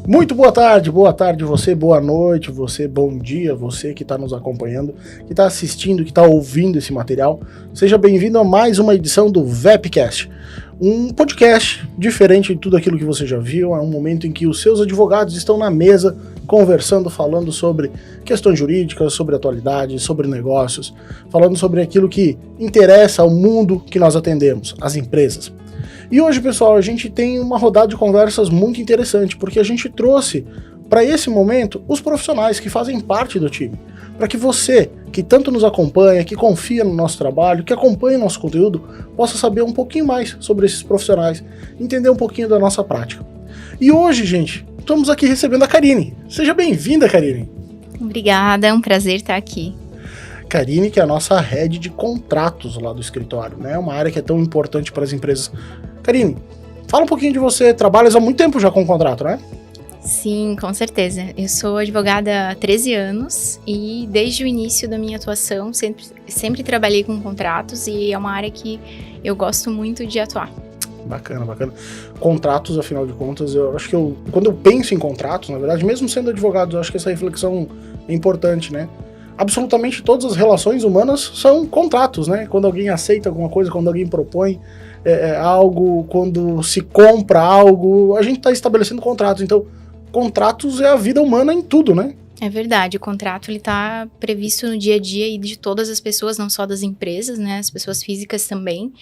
Muito boa tarde você, boa noite, você, bom dia, você que está nos acompanhando, que está assistindo, que está ouvindo esse material. Seja bem-vindo a mais uma edição do VEPcast, um podcast diferente de tudo aquilo que você já viu. É um momento em que os seus advogados estão na mesa, conversando, falando sobre questões jurídicas, sobre atualidades, sobre negócios, falando sobre aquilo que interessa ao mundo que nós atendemos, as empresas. E hoje, pessoal, a gente tem uma rodada de conversas muito interessante, porque a gente trouxe para esse momento os profissionais que fazem parte do time, para que você, que tanto nos acompanha, que confia no nosso trabalho, que acompanha o nosso conteúdo, possa saber um pouquinho mais sobre esses profissionais, entender um pouquinho da nossa prática. E hoje, gente, estamos aqui recebendo a Karine. Seja bem-vinda, Karine. Obrigada, é um prazer estar aqui. Karine, que é a nossa head de contratos lá do escritório, né? Uma área que é tão importante para as empresas. Karine, fala um pouquinho de você. Trabalhas há muito tempo já com contrato, né? Sim, com certeza. Eu sou advogada há 13 anos e desde o início da minha atuação sempre trabalhei com contratos e é uma área que eu gosto muito de atuar. Bacana, bacana. Contratos, afinal de contas, eu acho que quando eu penso em contratos, na verdade, mesmo sendo advogado, eu acho que essa reflexão é importante, né? Absolutamente todas as relações humanas são contratos, né? Quando alguém aceita alguma coisa, quando alguém propõe algo, quando se compra algo, a gente está estabelecendo contratos. Então, contratos é a vida humana em tudo, né? É verdade, o contrato está previsto no dia a dia e de todas as pessoas, não só das empresas, né? As pessoas físicas também.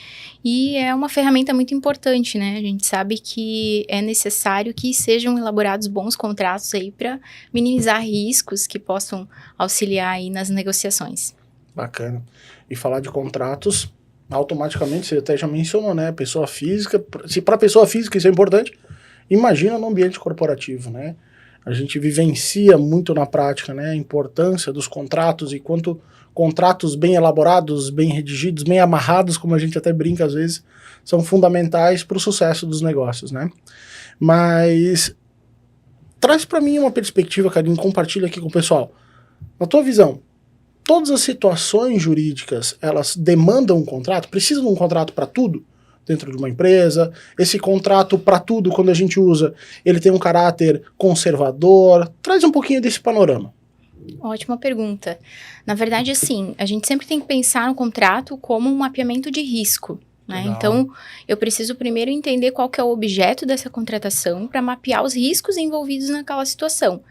E é uma ferramenta muito importante, né? A gente sabe que é necessário que sejam elaborados bons contratos aí para minimizar riscos que possam auxiliar aí nas negociações. Bacana. E falar de contratos, automaticamente, você até já mencionou, né? Pessoa física, se para pessoa física isso é importante, imagina no ambiente corporativo, né? A gente vivencia muito na prática, né, a importância dos contratos e quanto contratos bem elaborados, bem redigidos, bem amarrados, como a gente até brinca às vezes, são fundamentais para o sucesso dos negócios, né? Mas traz para mim uma perspectiva, Karine, compartilha aqui com o pessoal. Na tua visão, todas as situações jurídicas, elas demandam um contrato? Precisam de um contrato para tudo? Dentro de uma empresa, esse contrato para tudo, quando a gente usa, ele tem um caráter conservador? Traz um pouquinho desse panorama. Ótima pergunta. Na verdade, assim, a gente sempre tem que pensar no contrato como um mapeamento de risco, né? Então, eu preciso primeiro entender qual que é o objeto dessa contratação para mapear os riscos envolvidos naquela situação.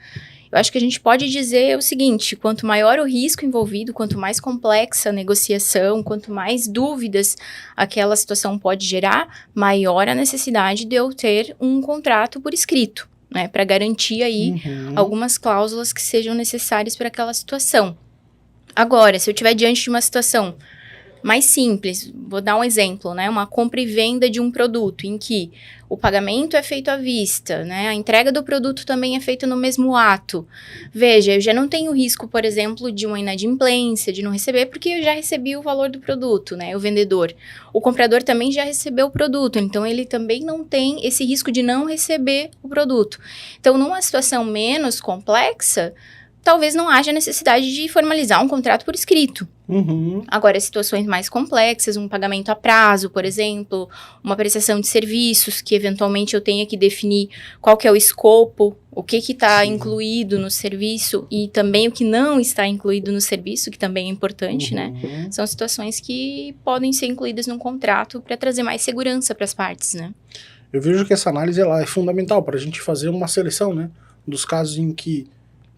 Eu acho que a gente pode dizer o seguinte: quanto maior o risco envolvido, quanto mais complexa a negociação, quanto mais dúvidas aquela situação pode gerar, maior a necessidade de eu ter um contrato por escrito, né, para garantir aí algumas cláusulas que sejam necessárias para aquela situação. Agora, se eu estiver diante de uma situação mais simples, vou dar um exemplo, né? Uma compra e venda de um produto em que o pagamento é feito à vista, né? A entrega do produto também é feita no mesmo ato. Veja, eu já não tenho risco, por exemplo, de uma inadimplência, de não receber, porque eu já recebi o valor do produto, né? O vendedor. O comprador também já recebeu o produto, então ele também não tem esse risco de não receber o produto. Então, numa situação menos complexa, talvez não haja necessidade de formalizar um contrato por escrito. Agora, situações mais complexas, um pagamento a prazo, por exemplo, uma prestação de serviços, que eventualmente eu tenha que definir qual que é o escopo, o que está incluído no serviço e também o que não está incluído no serviço, que também é importante, né? São situações que podem ser incluídas num contrato para trazer mais segurança para as partes, né? Eu vejo que essa análise ela é fundamental para a gente fazer uma seleção, né? Dos casos em que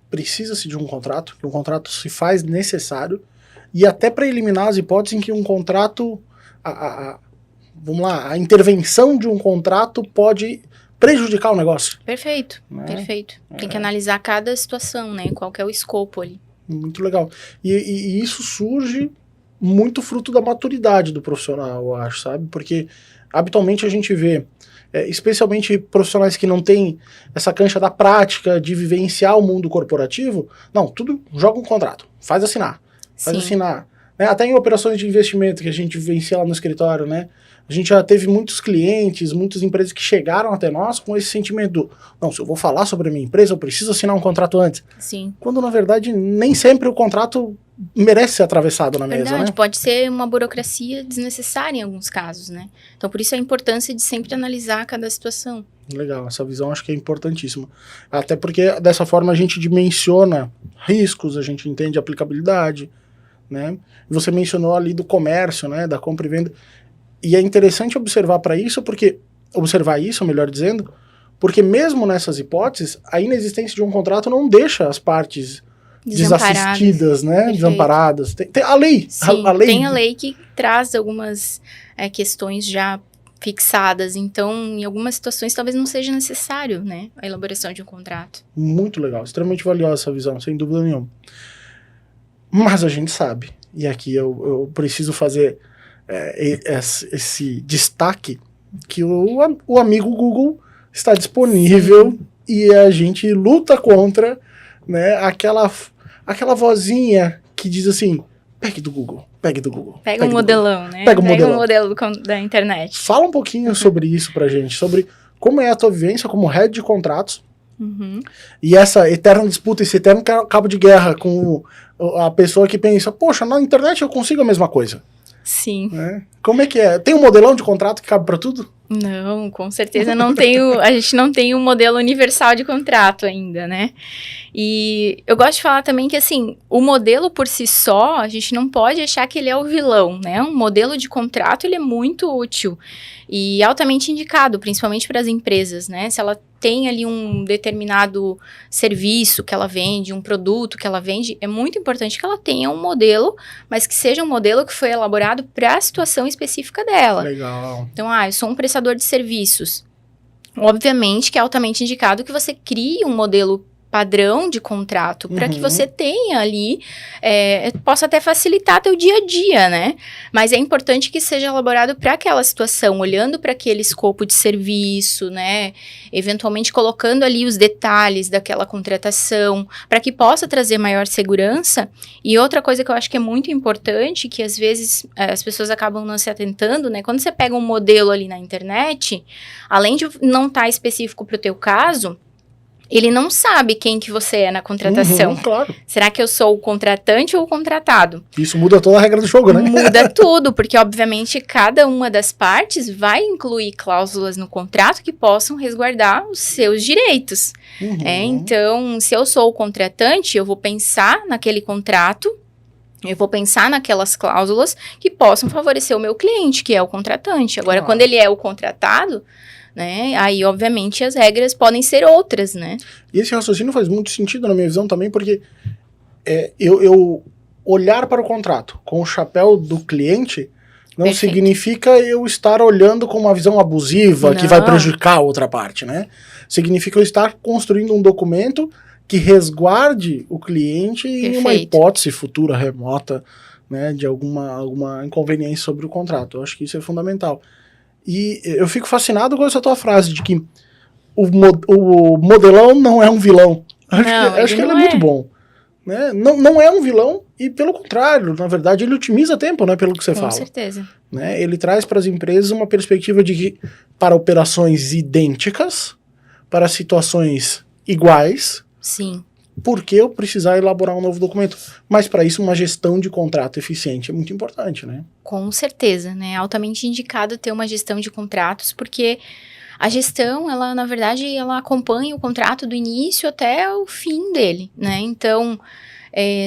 precisa-se de um contrato, que um contrato se faz necessário, e até para eliminar as hipóteses em que um contrato, vamos lá, a intervenção de um contrato pode prejudicar o negócio. Perfeito, né? Perfeito. Tem que analisar cada situação, né? Qual que é o escopo ali. Muito legal. E isso surge muito fruto da maturidade do profissional, eu acho, sabe? Porque habitualmente a gente vê, especialmente profissionais que não têm essa cancha da prática de vivenciar o mundo corporativo, não, tudo joga um contrato, faz assinar. Né? Até em operações de investimento que a gente vivencia lá no escritório, né? A gente já teve muitos clientes, muitas empresas que chegaram até nós com esse sentimento do, não, se eu vou falar sobre a minha empresa, eu preciso assinar um contrato antes. Sim. Quando, na verdade, nem sempre o contrato merece ser atravessado na mesa, né? Pode ser uma burocracia desnecessária em alguns casos, né? Então, por isso a importância de sempre analisar cada situação. Legal, essa visão acho que é importantíssima. Até porque dessa forma a gente dimensiona riscos, a gente entende a aplicabilidade, né? Você mencionou ali do comércio, né? Da compra e venda. E é interessante observar isso, melhor dizendo, porque mesmo nessas hipóteses, a inexistência de um contrato não deixa as partes desassistidas, né? Perfeito. Desamparadas. Tem a lei. Sim, a lei. Tem a lei que traz algumas questões já fixadas, então em algumas situações talvez não seja necessário, né, a elaboração de um contrato. Muito legal, extremamente valiosa essa visão, sem dúvida nenhuma. Mas a gente sabe, e aqui eu preciso fazer esse destaque, que o amigo Google está disponível. Sim. E a gente luta contra, né, aquela vozinha que diz assim, pegue do Google. Pega um modelão, né? Pega um modelo da internet. Fala um pouquinho sobre isso pra gente, sobre como é a tua vivência como head de contratos, e essa eterna disputa, esse eterno cabo de guerra com a pessoa que pensa, poxa, na internet eu consigo a mesma coisa. Sim. Né? Como é que é? Tem um modelão de contrato que cabe pra tudo? Não, com certeza a gente não tem um modelo universal de contrato ainda, né? E eu gosto de falar também que, assim, o modelo por si só, a gente não pode achar que ele é o vilão, né? Um modelo de contrato, ele é muito útil e altamente indicado, principalmente para as empresas, né? Se ela tem ali um determinado serviço que ela vende, um produto que ela vende, é muito importante que ela tenha um modelo, mas que seja um modelo que foi elaborado para a situação específica dela. Legal. Então, eu sou um prestador de serviços. Obviamente que é altamente indicado que você crie um modelo padrão de contrato, para que você tenha ali, possa até facilitar teu dia a dia, né? Mas é importante que seja elaborado para aquela situação, olhando para aquele escopo de serviço, né? Eventualmente colocando ali os detalhes daquela contratação, para que possa trazer maior segurança. E outra coisa que eu acho que é muito importante, que às vezes as pessoas acabam não se atentando, né? Quando você pega um modelo ali na internet, além de não estar específico para o teu caso, ele não sabe quem que você é na contratação. Claro. Será que eu sou o contratante ou o contratado? Isso muda toda a regra do jogo, né? Muda tudo, porque obviamente cada uma das partes vai incluir cláusulas no contrato que possam resguardar os seus direitos. Então, se eu sou o contratante, eu vou pensar naquele contrato, eu vou pensar naquelas cláusulas que possam favorecer o meu cliente, que é o contratante. Agora, quando ele é o contratado, né? Aí, obviamente, as regras podem ser outras, né? E esse raciocínio faz muito sentido na minha visão também, porque eu olhar para o contrato com o chapéu do cliente não significa eu estar olhando com uma visão abusiva que vai prejudicar a outra parte, né? Significa eu estar construindo um documento que resguarde o cliente em uma hipótese futura, remota, né, de alguma inconveniência sobre o contrato. Eu acho que isso é fundamental. E eu fico fascinado com essa tua frase de que o modelão não é um vilão. Acho que ele é muito bom. Né? Não é um vilão e, pelo contrário, na verdade, ele otimiza tempo, né, pelo que você fala. Com certeza. Né? Ele traz para as empresas uma perspectiva de que, para operações idênticas, para situações iguais, sim, por que eu precisar elaborar um novo documento? Mas para isso uma gestão de contrato eficiente é muito importante, né? Com certeza, né? Altamente indicado ter uma gestão de contratos, porque a gestão, ela, na verdade, ela acompanha o contrato do início até o fim dele, né? Então,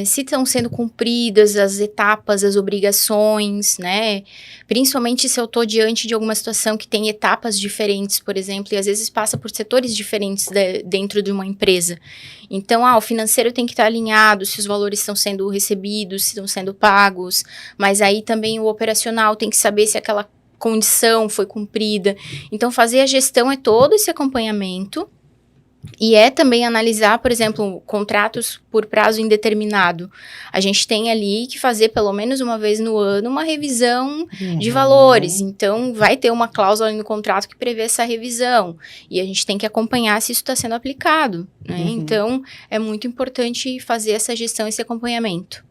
se estão sendo cumpridas as etapas, as obrigações, né? Principalmente se eu estou diante de alguma situação que tem etapas diferentes, por exemplo, e às vezes passa por setores diferentes dentro de uma empresa. Então, o financeiro tem que estar alinhado, se os valores estão sendo recebidos, se estão sendo pagos, mas aí também o operacional tem que saber se aquela condição foi cumprida. Então, fazer a gestão é todo esse acompanhamento. E é também analisar, por exemplo, contratos por prazo indeterminado. A gente tem ali que fazer pelo menos uma vez no ano uma revisão de valores. Então, vai ter uma cláusula no contrato que prevê essa revisão. E a gente tem que acompanhar se isso está sendo aplicado. Né? Então, é muito importante fazer essa gestão, esse acompanhamento.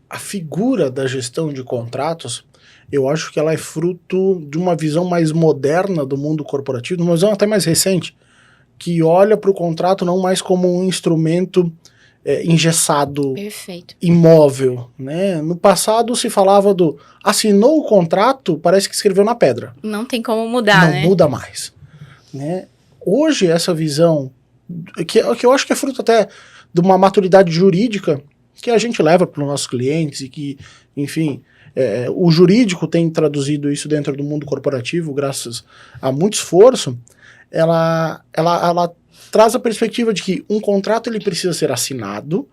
A figura da gestão de contratos, eu acho que ela é fruto de uma visão mais moderna do mundo corporativo, uma visão até mais recente, que olha para o contrato não mais como um instrumento engessado, imóvel, né? No passado se falava assinou o contrato, parece que escreveu na pedra. Não tem como mudar, né? Não muda mais. né? Hoje, essa visão, que eu acho que é fruto até de uma maturidade jurídica que a gente leva para os nossos clientes e que, enfim, o jurídico tem traduzido isso dentro do mundo corporativo, graças a muito esforço, ela traz a perspectiva de que um contrato ele precisa ser assinado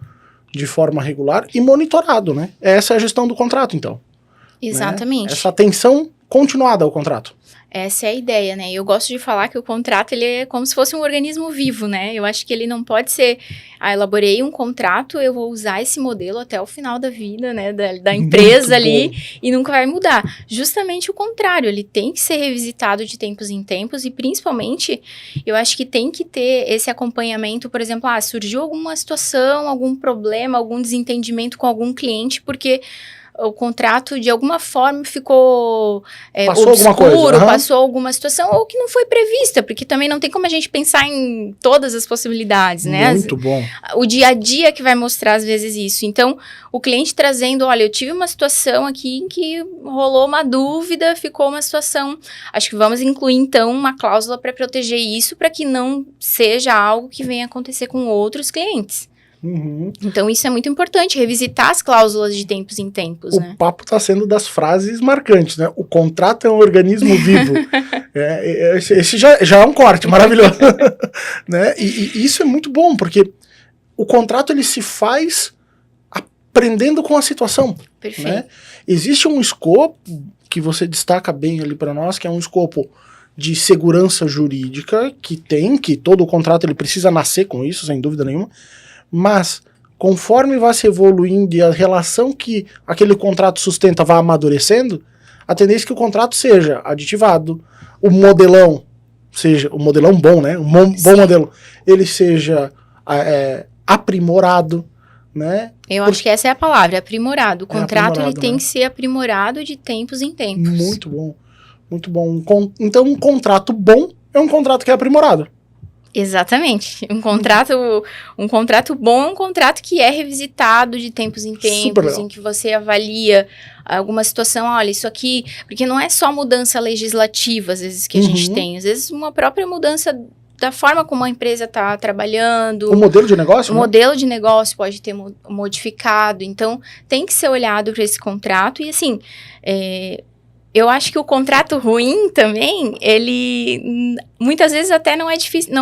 de forma regular e monitorado, né? Essa é a gestão do contrato, então. Exatamente. Né? Essa atenção continuada ao contrato. Essa é a ideia, né? Eu gosto de falar que o contrato, ele é como se fosse um organismo vivo, né? Eu acho que ele não pode ser, elaborei um contrato, eu vou usar esse modelo até o final da vida, né? Da empresa ali, e nunca vai mudar. Justamente o contrário, ele tem que ser revisitado de tempos em tempos, e principalmente, eu acho que tem que ter esse acompanhamento, por exemplo, surgiu alguma situação, algum problema, algum desentendimento com algum cliente, porque o contrato, de alguma forma, ficou passou obscuro, alguma coisa, passou alguma situação, ou que não foi prevista, porque também não tem como a gente pensar em todas as possibilidades, né? Muito bom. O dia a dia que vai mostrar, às vezes, isso. Então, o cliente trazendo, olha, eu tive uma situação aqui em que rolou uma dúvida, ficou uma situação, acho que vamos incluir, então, uma cláusula para proteger isso, para que não seja algo que venha acontecer com outros clientes. Uhum. Então, isso é muito importante, revisitar as cláusulas de tempos em tempos, né? O papo está sendo das frases marcantes, né? O contrato é um organismo vivo. Esse já é um corte maravilhoso. Né? E isso é muito bom, porque o contrato ele se faz aprendendo com a situação. Perfeito. Né? Existe um escopo que você destaca bem ali para nós, que é um escopo de segurança jurídica, que todo o contrato ele precisa nascer com isso, sem dúvida nenhuma. Mas, conforme vai se evoluindo e a relação que aquele contrato sustenta vai amadurecendo, a tendência é que o contrato seja aditivado, o modelão bom, né? Bom modelo, ele seja aprimorado, né? Eu acho que essa é a palavra, aprimorado. O contrato ele tem que ser aprimorado de tempos em tempos. Muito bom, muito bom. Então, um contrato bom é um contrato que é aprimorado. Exatamente. Um contrato bom é um contrato que é revisitado de tempos em tempos, em que você avalia alguma situação, olha, isso aqui... Porque não é só mudança legislativa, às vezes, que a gente tem. Às vezes, uma própria mudança da forma como a empresa está trabalhando. O modelo de negócio? O modelo de negócio pode ter modificado. Então, tem que ser olhado para esse contrato. E, assim... Eu acho que o contrato ruim também, ele muitas vezes até não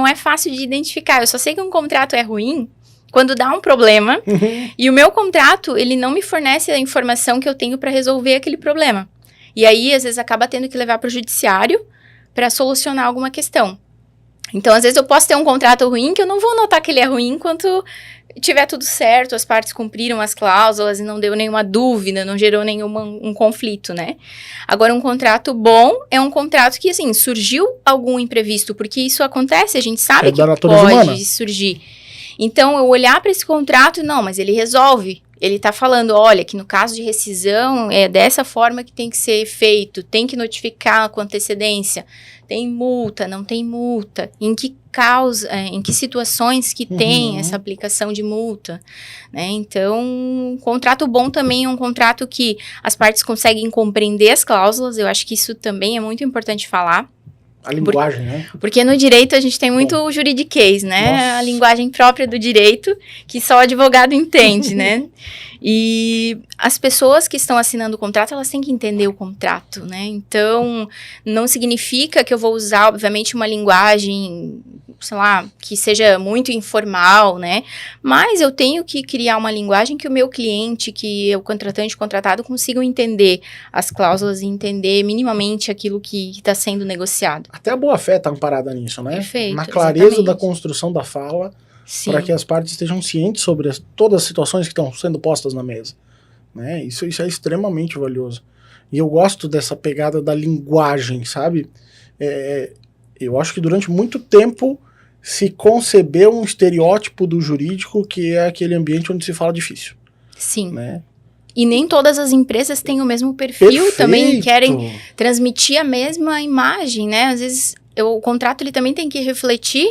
é fácil de identificar. Eu só sei que um contrato é ruim quando dá um problema e o meu contrato, ele não me fornece a informação que eu tenho para resolver aquele problema. E aí, às vezes, acaba tendo que levar para o judiciário para solucionar alguma questão. Então, às vezes, eu posso ter um contrato ruim que eu não vou notar que ele é ruim enquanto tiver tudo certo, as partes cumpriram as cláusulas e não deu nenhuma dúvida, não gerou nenhum conflito, né? Agora, um contrato bom é um contrato que, assim, surgiu algum imprevisto, porque isso acontece, a gente sabe que pode surgir. Então, eu olhar para esse contrato, não, mas ele resolve. Ele está falando, olha, que no caso de rescisão, é dessa forma que tem que ser feito, tem que notificar com antecedência, tem multa, não tem multa, em que situações que tem essa aplicação de multa, né? Então, um contrato bom também é um contrato que as partes conseguem compreender as cláusulas, eu acho que isso também é muito importante falar. A linguagem, né? Porque no direito a gente tem muito juridiquês, né? Nossa. A linguagem própria do direito, que só o advogado entende, né? E as pessoas que estão assinando o contrato, elas têm que entender o contrato, né? Então, não significa que eu vou usar, obviamente, uma linguagem, sei lá, que seja muito informal, né? Mas eu tenho que criar uma linguagem que o meu cliente, que o contratante, o contratado, consigam entender as cláusulas e entender minimamente aquilo que está sendo negociado. Até a boa-fé está amparada nisso, né? Perfeito, na clareza exatamente. Da construção da fala, para que as partes estejam cientes sobre todas as situações que estão sendo postas na mesa. Né? Isso é extremamente valioso. E eu gosto dessa pegada da linguagem, sabe? Eu acho que durante muito tempo se concebeu um estereótipo do jurídico que é aquele ambiente onde se fala difícil. Sim. Né? E nem todas as empresas têm o mesmo perfil, também querem transmitir a mesma imagem, né? Às vezes o contrato ele também tem que refletir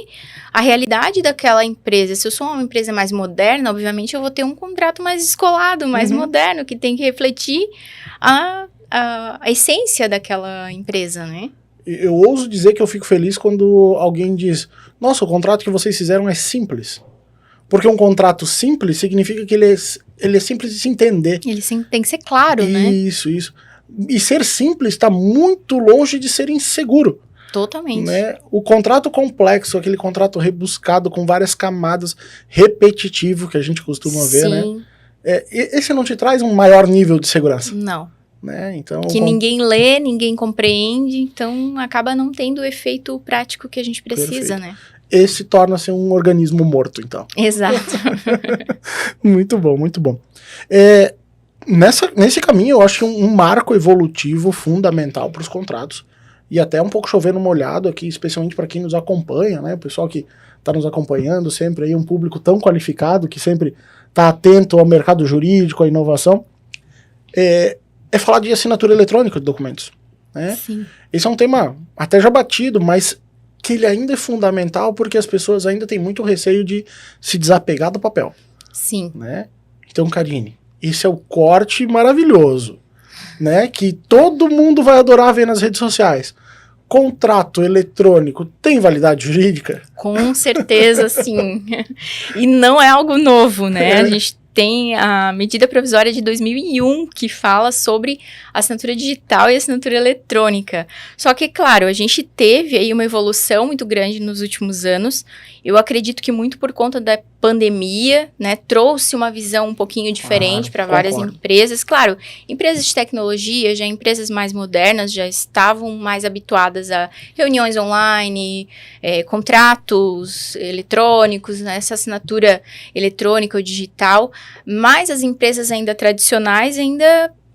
a realidade daquela empresa. Se eu sou uma empresa mais moderna, obviamente eu vou ter um contrato mais descolado, mais moderno, que tem que refletir a essência daquela empresa, né? eu ouso dizer que eu fico feliz quando alguém diz, nossa, o contrato que vocês fizeram é simples. Porque um contrato simples significa que ele é simples de se entender. Ele tem que ser claro, né? Isso. E ser simples está muito longe de ser inseguro. Totalmente. Né? O contrato complexo, aquele contrato rebuscado com várias camadas, repetitivo, que a gente costuma ver, né? Esse não te traz um maior nível de segurança. Não. Né? Então, que ninguém lê, ninguém compreende, então acaba não tendo o efeito prático que a gente precisa, Perfeito. né? Esse torna-se um organismo morto, então. Exato. Muito bom, muito bom. Nesse caminho, eu acho um marco evolutivo fundamental para os contratos, e até um pouco chovendo molhado aqui, especialmente para quem nos acompanha, né? O pessoal que está nos acompanhando, sempre aí um público tão qualificado, que sempre está atento ao mercado jurídico, à inovação, é falar de assinatura eletrônica de documentos. Né? Sim. Esse é um tema até já batido, mas que ele ainda é fundamental porque as pessoas ainda têm muito receio de se desapegar do papel. Sim. Né? Então, Karine, esse é o corte maravilhoso, né? Que todo mundo vai adorar ver nas redes sociais. Contrato eletrônico tem validade jurídica? Com certeza, sim. E não é algo novo, né? A gente tem a medida provisória de 2001 que fala sobre assinatura digital e assinatura eletrônica. Só que, claro, a gente teve aí uma evolução muito grande nos últimos anos. Eu acredito que muito por conta da pandemia, né, trouxe uma visão um pouquinho diferente para várias empresas. Claro, empresas de tecnologia, já empresas mais modernas, já estavam mais habituadas a reuniões online, contratos eletrônicos, né, essa assinatura eletrônica ou digital, mas as empresas ainda tradicionais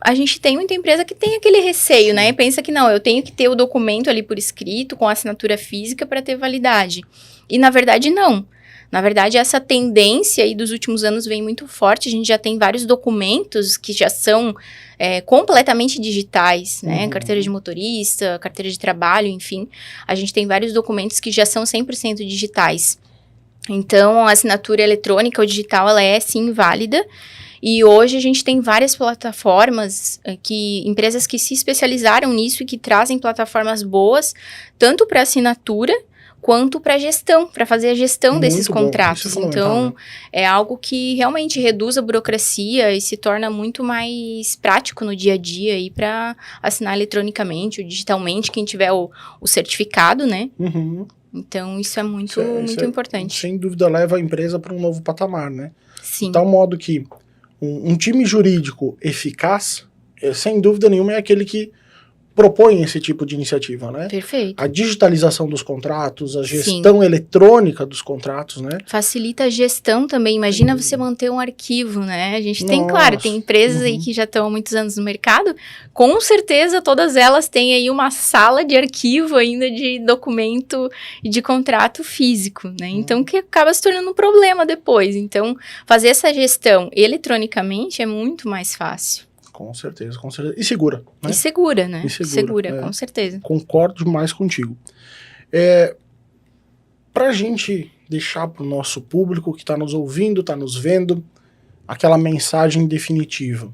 a gente tem muita empresa que tem aquele receio, né? E pensa que não, eu tenho que ter o documento ali por escrito, com assinatura física para ter validade. E na verdade não. Na verdade, essa tendência aí dos últimos anos vem muito forte. A gente já tem vários documentos que já são completamente digitais, né? Carteira de motorista, carteira de trabalho, enfim. A gente tem vários documentos que já são 100% digitais. Então, a assinatura eletrônica ou digital, ela é sim válida. E hoje a gente tem várias plataformas, empresas que se especializaram nisso e que trazem plataformas boas, tanto para assinatura quanto para gestão, para fazer a gestão desses contratos. Então, é algo que realmente reduz a burocracia e se torna muito mais prático no dia a dia aí para assinar eletronicamente ou digitalmente, quem tiver o certificado, né? Então, isso é muito importante. Sem dúvida, leva a empresa para um novo patamar, né? Sim. De tal modo que um time jurídico eficaz, sem dúvida nenhuma, é aquele que propõe esse tipo de iniciativa, né? Perfeito. A digitalização dos contratos, a gestão eletrônica dos contratos, né? Facilita a gestão também. Imagina você manter um arquivo, né? A gente tem, claro, tem empresas aí que já estão há muitos anos no mercado. Com certeza, todas elas têm aí uma sala de arquivo ainda de documento e de contrato físico, né? Então, que acaba se tornando um problema depois. Então, fazer essa gestão eletronicamente é muito mais fácil. Com certeza, com certeza. E segura, né? E segura, né? Segura, com certeza. Concordo demais contigo. Pra gente deixar pro nosso público que está nos ouvindo, está nos vendo, aquela mensagem definitiva.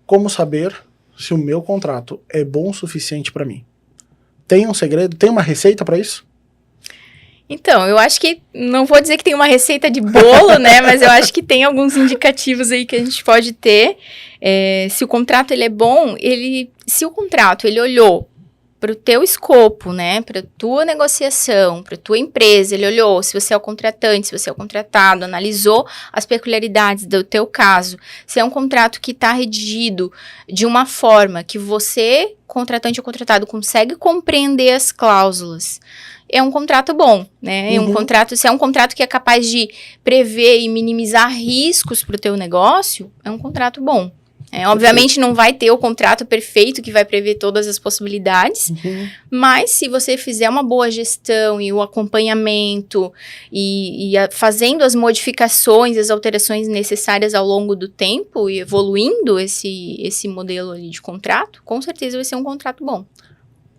Como saber se o meu contrato é bom o suficiente para mim? Tem um segredo? Tem uma receita para isso? Então, eu acho que, não vou dizer que tem uma receita de bolo, né, mas eu acho que tem alguns indicativos aí que a gente pode ter. Se o contrato ele é bom, se o contrato ele olhou para o teu escopo, né, para tua negociação, para tua empresa, ele olhou se você é o contratante, se você é o contratado, analisou as peculiaridades do teu caso, se é um contrato que está redigido de uma forma que você, contratante ou contratado, consegue compreender as cláusulas, é um contrato bom, né? Se é um contrato que é capaz de prever e minimizar riscos para o teu negócio, é um contrato bom. Obviamente não vai ter o contrato perfeito que vai prever todas as possibilidades, mas se você fizer uma boa gestão e o acompanhamento e fazendo as modificações, as alterações necessárias ao longo do tempo e evoluindo esse modelo ali de contrato, com certeza vai ser um contrato bom.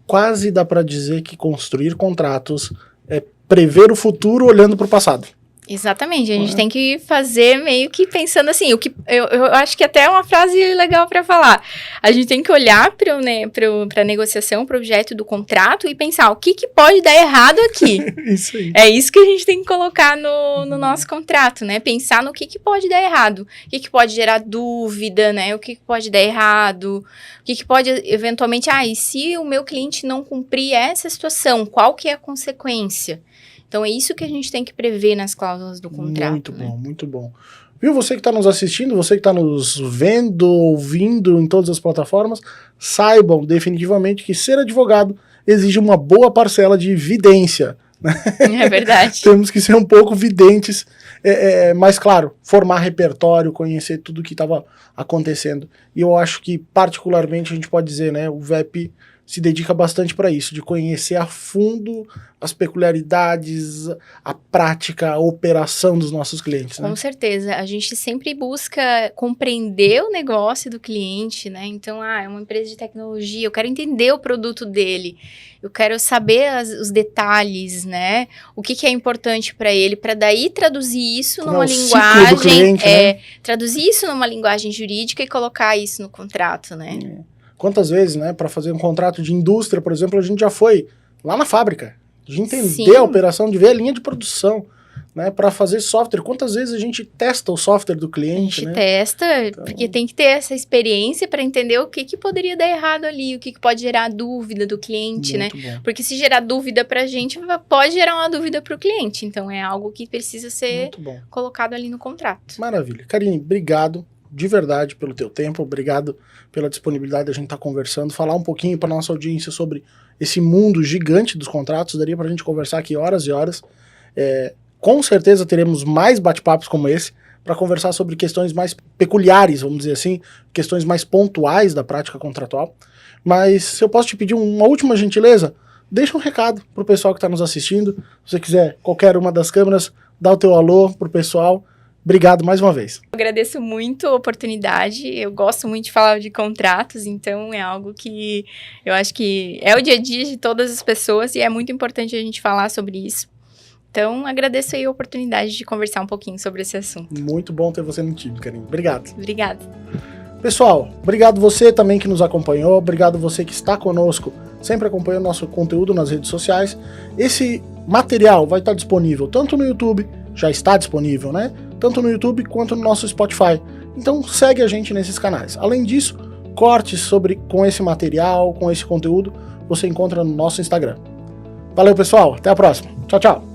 Quase dá para dizer que construir contratos é prever o futuro olhando para o passado. Exatamente, a gente tem que fazer meio que pensando assim, eu acho que até é uma frase legal para falar. A gente tem que olhar para a negociação, para o objeto do contrato e pensar o que pode dar errado aqui. Isso aí. É isso que a gente tem que colocar no nosso contrato, né? Pensar no que pode dar errado, o que pode gerar dúvida, né? O que pode dar errado, o que pode eventualmente, e se o meu cliente não cumprir essa situação, qual que é a consequência? Então, é isso que a gente tem que prever nas cláusulas do contrato. Muito bom, muito bom. Viu, você que está nos assistindo, você que está nos vendo, ouvindo em todas as plataformas, saibam definitivamente que ser advogado exige uma boa parcela de vidência. É verdade. Temos que ser um pouco videntes, mas claro, formar repertório, conhecer tudo o que estava acontecendo. E eu acho que particularmente a gente pode dizer, né, o VEP se dedica bastante para isso, de conhecer a fundo as peculiaridades, a prática, a operação dos nossos clientes, né? Com certeza, a gente sempre busca compreender o negócio do cliente, né? Então, é uma empresa de tecnologia, eu quero entender o produto dele, eu quero saber os detalhes, né? O que é importante para ele, para daí traduzir isso numa linguagem, cliente, né? Traduzir isso numa linguagem jurídica e colocar isso no contrato, né? Quantas vezes, né, para fazer um contrato de indústria, por exemplo, a gente já foi lá na fábrica, de entender Sim. a operação, de ver a linha de produção, né, para fazer software. Quantas vezes a gente testa o software do cliente, né? A gente testa, porque tem que ter essa experiência para entender o que poderia dar errado ali, o que pode gerar dúvida do cliente, Muito né? bom. Porque se gerar dúvida para a gente, pode gerar uma dúvida para o cliente. Então, é algo que precisa ser colocado ali no contrato. Maravilha. Karine, obrigado de verdade pelo teu tempo, obrigado pela disponibilidade de a gente estar conversando, falar um pouquinho para nossa audiência sobre esse mundo gigante dos contratos. Daria para a gente conversar aqui horas e horas. Com certeza teremos mais bate-papos como esse para conversar sobre questões mais peculiares, vamos dizer assim, questões mais pontuais da prática contratual. Mas se eu posso te pedir uma última gentileza, deixa um recado para o pessoal que está nos assistindo. Se você quiser, qualquer uma das câmeras, dá o teu alô para o pessoal. Obrigado mais uma vez. Eu agradeço muito a oportunidade, eu gosto muito de falar de contratos, então é algo que eu acho que é o dia a dia de todas as pessoas e é muito importante a gente falar sobre isso. Então, agradeço aí a oportunidade de conversar um pouquinho sobre esse assunto. Muito bom ter você no time, Karine. Obrigado. Obrigada. Pessoal, obrigado você também que nos acompanhou, obrigado você que está conosco, sempre acompanhando nosso conteúdo nas redes sociais. Esse material vai estar disponível tanto no YouTube, já está disponível, né? Tanto no YouTube quanto no nosso Spotify. Então segue a gente nesses canais. Além disso, cortes com esse material, com esse conteúdo, você encontra no nosso Instagram. Valeu, pessoal. Até a próxima. Tchau, tchau.